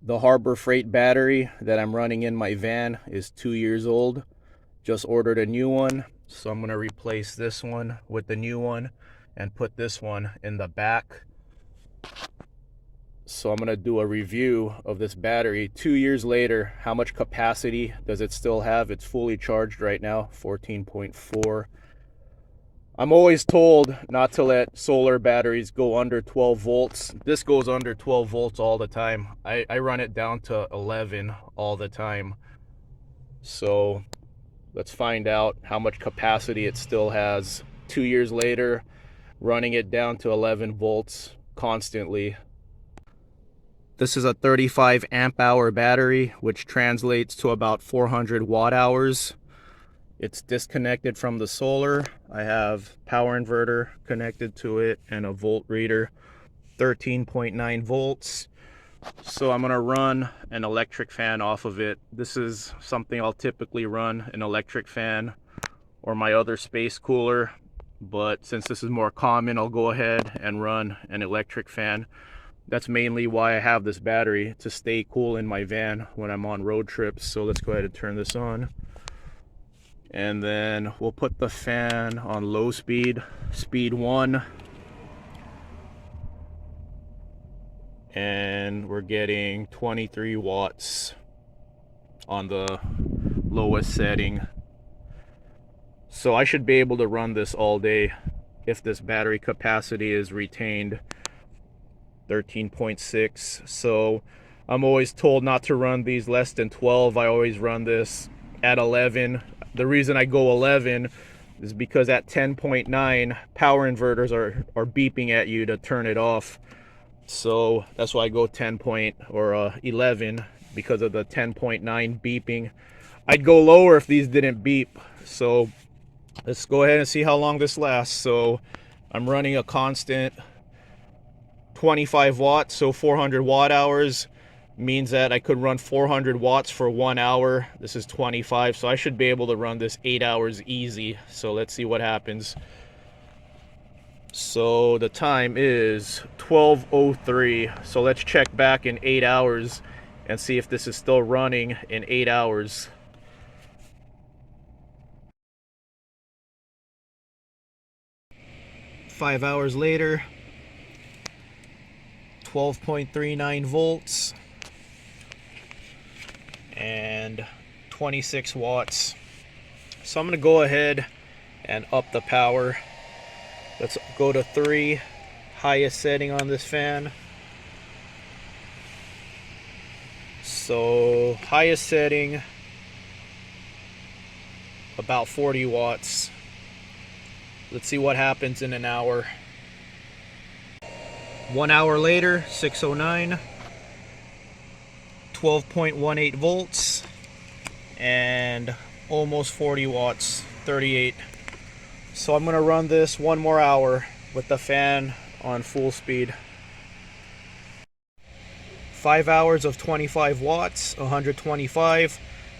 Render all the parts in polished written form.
The Harbor Freight battery that I'm running in my van is 2 years old. Just ordered a new one, so I'm going to replace this one with the new one and put this one in the back. So I'm going to do a review of this battery 2 years later. How much capacity does it still have? It's fully charged right now, 14.4. I'm always told not to let solar batteries go under 12 volts. This goes under 12 volts all the time. I run it down to 11 all the time. So let's find out how much capacity it still has 2 years later, running it down to 11 volts constantly. This is a 35 amp hour battery, which translates to about 400 watt hours. It's disconnected from the solar. I have power inverter connected to it and a volt reader, 13.9 volts. So I'm gonna run an electric fan off of it. This is something I'll typically run, an electric fan or my other space cooler. But since this is more common, I'll go ahead and run an electric fan. That's mainly why I have this battery, to stay cool in my van when I'm on road trips. So let's go ahead and turn this on. And then we'll put the fan on low speed, speed 1. And we're getting 23 watts on the lowest setting. So I should be able to run this all day if this battery capacity is retained, 13.6. So I'm always told not to run these less than 12. I always run this at 11. The reason I go 11 is because at 10.9, power inverters are beeping at you to turn it off. So that's why I go 11, because of the 10.9 beeping. I'd go lower if these didn't beep. So let's go ahead and see how long this lasts. So I'm running a constant 25 watts, so 400 watt hours means that I could run 400 watts for 1 hour. This is 25, so I should be able to run this 8 hours easy. So let's see what happens. So the time is 12:03. So let's check back in 8 hours and see if this is still running in 8 hours. Five hours later, 12.39 volts and 26 watts. So I'm going to go ahead and up the power. Let's go to 3, highest setting on this fan. So highest setting, about 40 watts. Let's see what happens in an hour. 1 hour later, 6:09, 12.18 volts and almost 40 watts, 38. So I'm gonna run this 1 more hour with the fan on full speed. 5 hours of 25 watts, 125.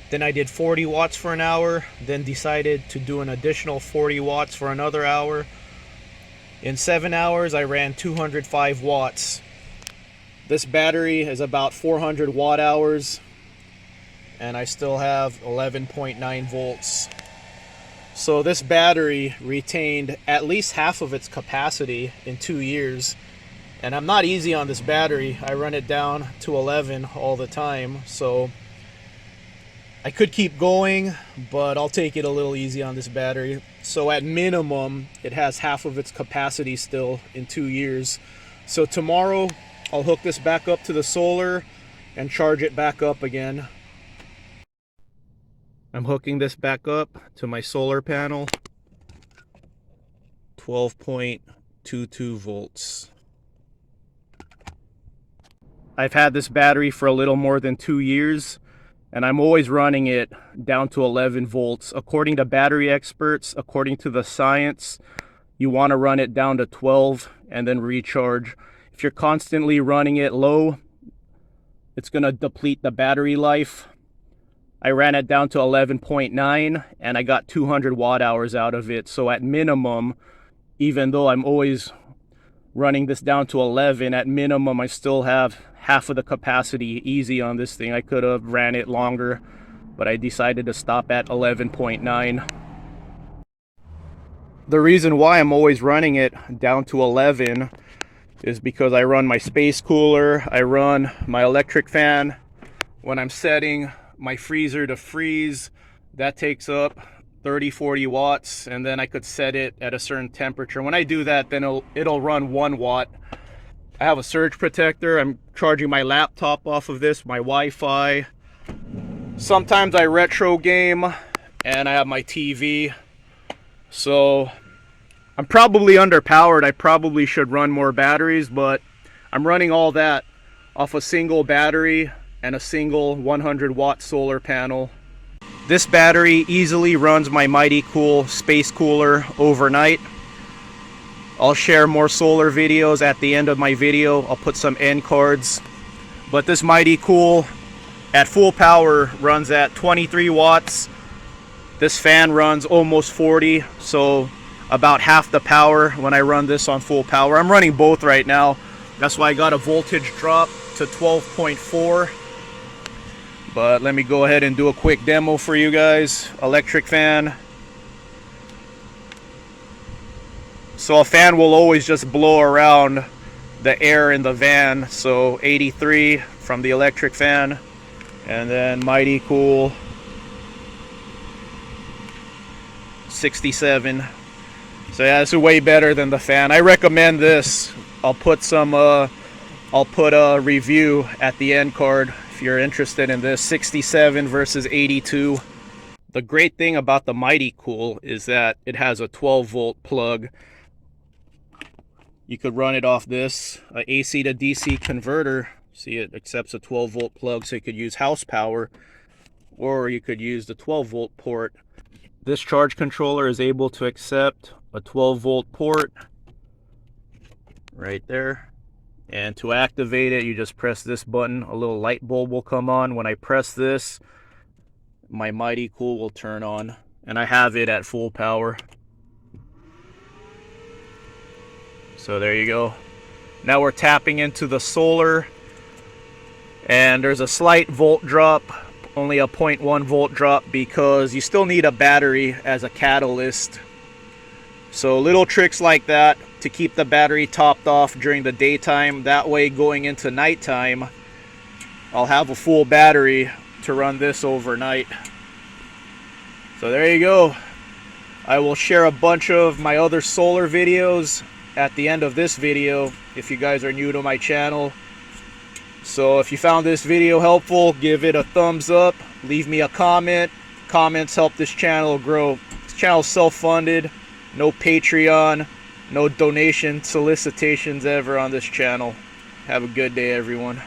Then I did 40 watts for an hour, then decided to do an additional 40 watts for another hour. In 7 hours, I ran 205 watts. This battery is about 400 watt hours, and I still have 11.9 volts. So this battery retained at least half of its capacity in 2 years. And I'm not easy on this battery. I run it down to 11 all the time. So I could keep going, but I'll take it a little easy on this battery. So at minimum, it has half of its capacity still in 2 years. So tomorrow, I'll hook this back up to the solar and charge it back up again. I'm hooking this back up to my solar panel. 12.22 volts. I've had this battery for a little more than 2 years, and I'm always running it down to 11 volts. According to battery experts, according to the science, you want to run it down to 12 and then recharge. If you're constantly running it low, it's going to deplete the battery life. I ran it down to 11.9 and I got 200 watt hours out of it. So at minimum, even though I'm always running this down to 11. At minimum, I still have half of the capacity easy on this thing. I could have ran it longer, but I decided to stop at 11.9. The reason why I'm always running it down to 11 is because I run my space cooler, I run my electric fan. When I'm setting my freezer to freeze, that takes up 30-40 watts, and then I could set it at a certain temperature. When I do that, then it'll run 1 watt. I have a surge protector. I'm charging my laptop off of this, my Wi-Fi. Sometimes I retro game, and I have my TV. So I'm probably underpowered. I probably should run more batteries, but I'm running all that off a single battery and a single 100 watt solar panel. This battery easily runs my Mighty Cool space cooler overnight. I'll share more solar videos at the end of my video. I'll put some end cards. But this Mighty Cool at full power runs at 23 watts. This fan runs almost 40, so about half the power when I run this on full power. I'm running both right now. That's why I got a voltage drop to 12.4. But let me go ahead and do a quick demo for you guys. Electric fan. So a fan will always just blow around the air in the van. So 83 from the electric fan, and then Mighty Cool 67. So yeah, this is way better than the fan. I recommend this. I'll put a review at the end card if you're interested in this. 67 versus 82. The great thing about the Mighty Cool is that it has a 12 volt plug. You could run it off this AC to DC converter. See, it accepts a 12 volt plug, so you could use house power, or you could use the 12 volt port. This charge controller is able to accept a 12 volt port right there. And to activate it, you just press this button. A little light bulb will come on. When I press this, my Mighty Cool will turn on. And I have it at full power. So there you go. Now we're tapping into the solar. And there's a slight volt drop. Only a 0.1 volt drop because you still need a battery as a catalyst. So little tricks like that to keep the battery topped off during the daytime. That way, going into nighttime, I'll have a full battery to run this overnight. So there you go. I will share a bunch of my other solar videos at the end of this video if you guys are new to my channel. So if you found this video helpful, give it a thumbs up, leave me a comment. Comments help this channel grow. This channel is self-funded, no Patreon, no donation solicitations ever on this channel. Have a good day, everyone.